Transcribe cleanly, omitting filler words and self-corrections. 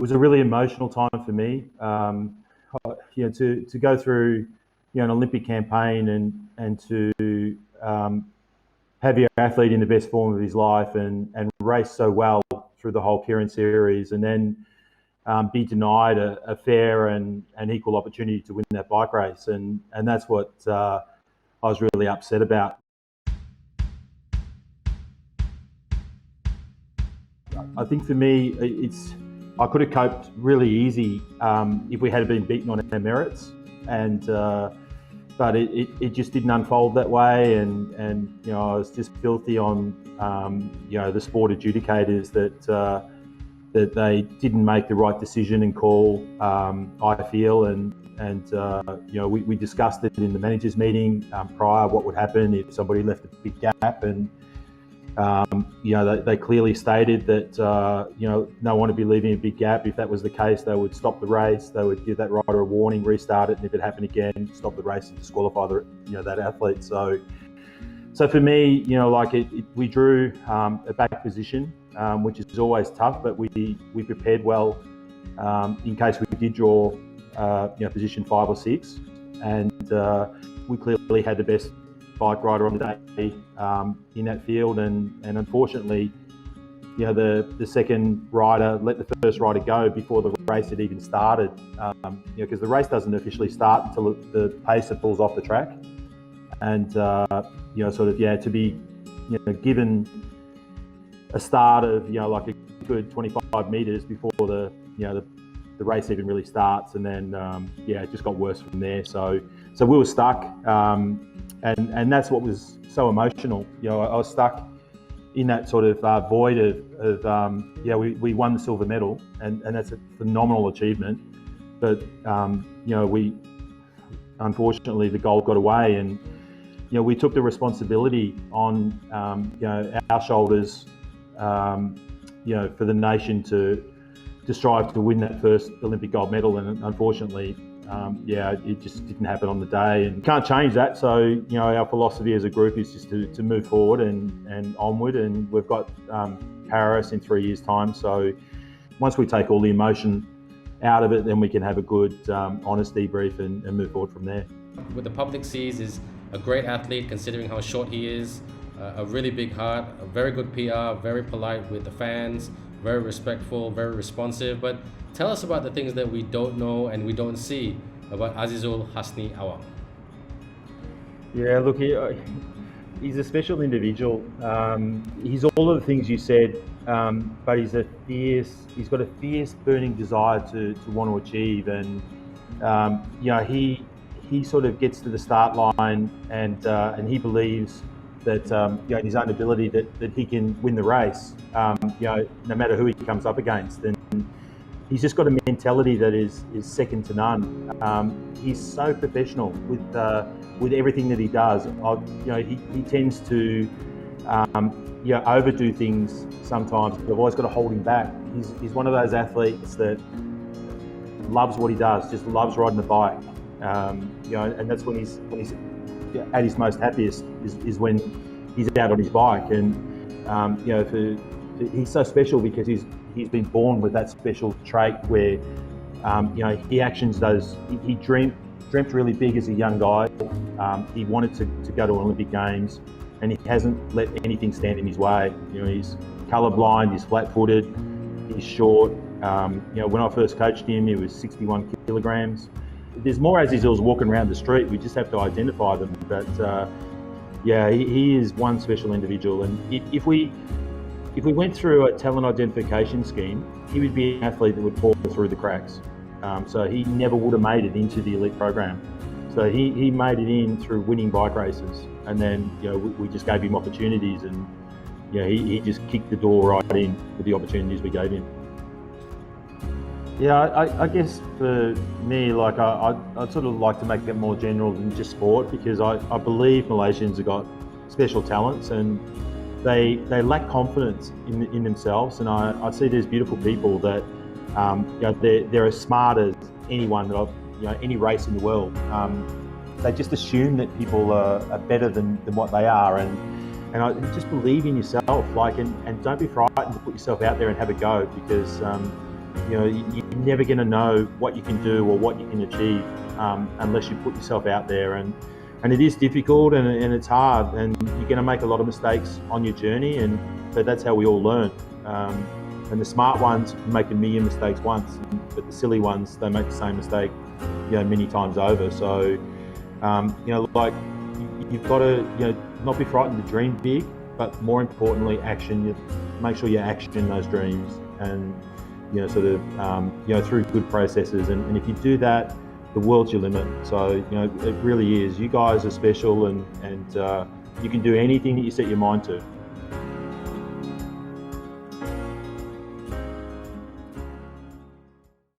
was a really emotional time for me. To go through an Olympic campaign and to have your athlete in the best form of his life and race so well through the whole Keirin series, and then be denied a fair and equal opportunity to win that bike race, and that's what I was really upset about. I think for me, I could have coped really easy if we had been beaten on our merits, but it just didn't unfold that way, and I was just filthy on the sport adjudicators that they didn't make the right decision and call. I feel, and we discussed it in the managers' meeting prior, what would happen if somebody left a big gap, and they clearly stated that no one would be leaving a big gap. If that was the case, they would stop the race. They would give that rider a warning, restart it, and if it happened again, stop the race and disqualify that athlete. So for me, we drew a back position, which is always tough, but we prepared well in case we did draw position 5 or 6, and we clearly had the best bike rider on the day in that field, and unfortunately, the second rider let the first rider go before the race had even started, because the race doesn't officially start until the pacer pulls off the track, and to be given a start of like a good 25 meters before the race even really starts, and then it just got worse from there. So we were stuck, and that's what was so emotional. I was stuck in that sort of void of we won the silver medal, and that's a phenomenal achievement, but we unfortunately the gold got away, and we took the responsibility on our shoulders, for the nation to strive to win that first Olympic gold medal, and unfortunately, it just didn't happen on the day, and can't change that. So our philosophy as a group is just to move forward and onward, and we've got Paris in 3 years' time. So once we take all the emotion out of it, then we can have a good, honest debrief and move forward from there. What the public sees is a great athlete, considering how short he is, a really big heart, a very good PR, very polite with the fans, very respectful, very responsive. But tell us about the things that we don't know and we don't see about Azizul Hasni Awang. Yeah, look, he's a special individual. He's all of the things you said, but he's got a fierce, burning desire to want to achieve, and he sort of gets to the start line, and he believes that in his own ability that he can win the race, no matter who he comes up against. And he's just got a mentality that is second to none. He's so professional with everything that he does. He tends to overdo things sometimes. I've always got to hold him back. He's one of those athletes that loves what he does, just loves riding the bike. And that's when he's at his most happiest is when he's out on his bike, and he's so special because he's been born with that special trait where he actions those. He dreamt really big as a young guy. He wanted to go to Olympic Games, and he hasn't let anything stand in his way. He's colourblind, he's flat-footed, he's short. When I first coached him, he was 61 kilograms. There's more Azizuls walking around the street. We just have to identify them. But he is one special individual. And if we went through a talent identification scheme, he would be an athlete that would fall through the cracks. So he never would have made it into the elite program. So he made it in through winning bike races, and then we just gave him opportunities, and he just kicked the door right in with the opportunities we gave him. Yeah, I guess for me, I'd sort of like to make it more general than just sport, because I believe Malaysians have got special talents, and they lack confidence in themselves. And I see there's beautiful people that they're as smart as anyone that any race in the world. They just assume that people are better than what they are, and I just believe in yourself, and don't be frightened to put yourself out there and have a go, because you're never going to know what you can do or what you can achieve unless you put yourself out there. And it is difficult and it's hard, and you're going to make a lot of mistakes on your journey, but that's how we all learn. And the smart ones make a million mistakes once, but the silly ones, they make the same mistake, many times over. So, like, you've got to, not be frightened to dream big, but more importantly, make sure you action those dreams, and through good processes. And if you do that, the world's your limit. So, it really is. You guys are special, and you can do anything that you set your mind to.